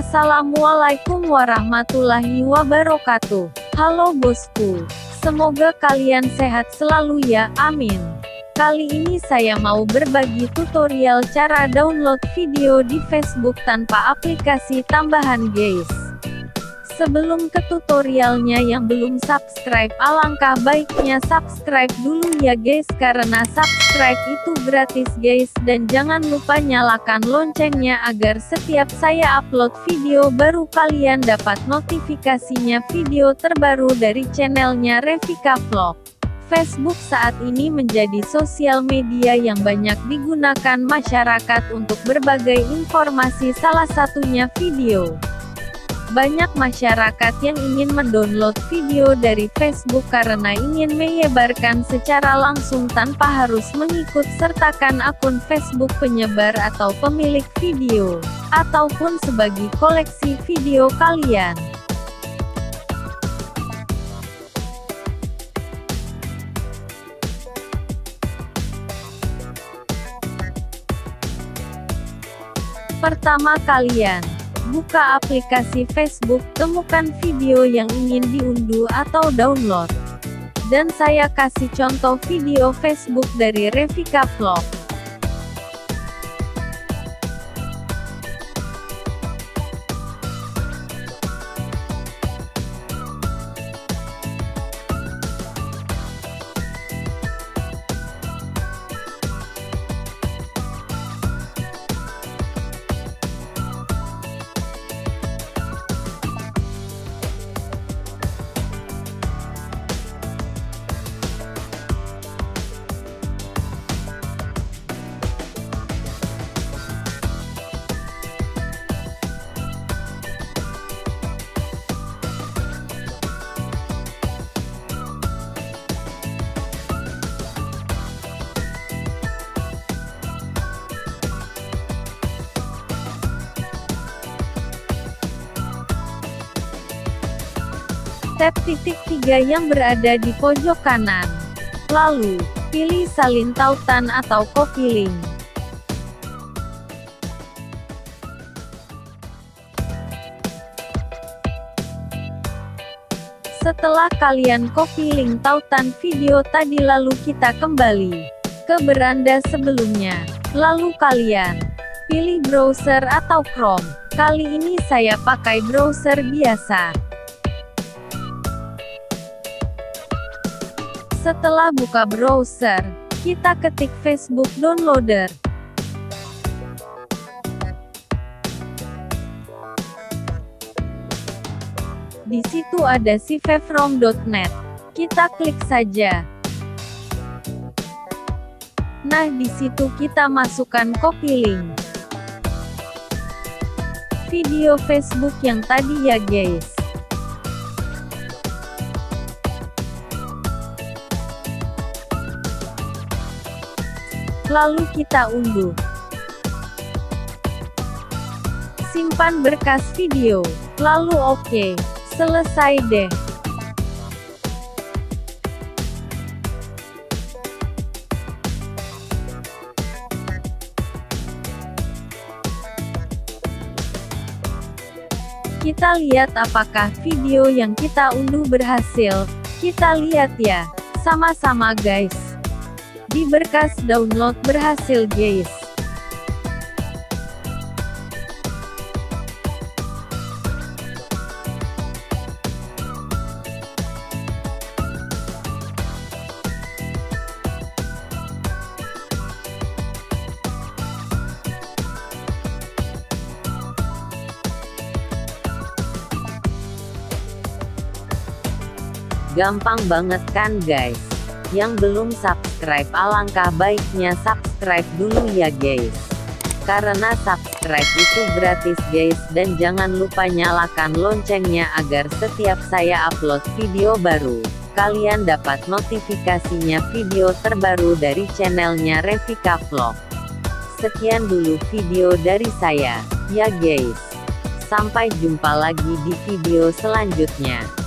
Assalamualaikum warahmatullahi wabarakatuh. Halo bosku, semoga kalian sehat selalu ya, amin. Kali ini saya mau berbagi tutorial cara download video di Facebook tanpa aplikasi tambahan guys. Sebelum ke tutorialnya, yang belum subscribe alangkah baiknya subscribe dulu ya guys, karena subscribe itu gratis guys, dan jangan lupa nyalakan loncengnya agar setiap saya upload video baru kalian dapat notifikasinya video terbaru dari channelnya Revika Vlog. Facebook saat ini menjadi sosial media yang banyak digunakan masyarakat untuk berbagai informasi, salah satunya video. Banyak masyarakat yang ingin mendownload video dari Facebook karena ingin menyebarkan secara langsung tanpa harus mengikut sertakan akun Facebook penyebar atau pemilik video, ataupun sebagai koleksi video kalian. Pertama, kalian buka aplikasi Facebook, temukan video yang ingin diunduh atau download. Dan saya kasih contoh video Facebook dari Revika Vlog. Tap titik 3 yang berada di pojok kanan. Lalu, pilih salin tautan atau copy link. Setelah kalian copy link tautan video tadi, lalu kita kembali ke beranda sebelumnya. Lalu kalian pilih browser atau Chrome. Kali ini saya pakai browser biasa. Setelah buka browser, kita ketik Facebook Downloader. Di situ ada sivefrom.net. Kita klik saja. Nah, di situ kita masukkan copy link video Facebook yang tadi ya guys. Lalu kita unduh. Simpan berkas video. Lalu oke. Selesai deh. Kita lihat apakah video yang kita unduh berhasil. Kita lihat ya. Sama-sama guys. Di berkas download berhasil guys. Gampang banget kan guys? Yang belum subscribe alangkah baiknya subscribe dulu ya guys. Karena subscribe itu gratis guys, dan jangan lupa nyalakan loncengnya agar setiap saya upload video baru, kalian dapat notifikasinya video terbaru dari channelnya Revika Vlog. Sekian dulu video dari saya, ya guys. Sampai jumpa lagi di video selanjutnya.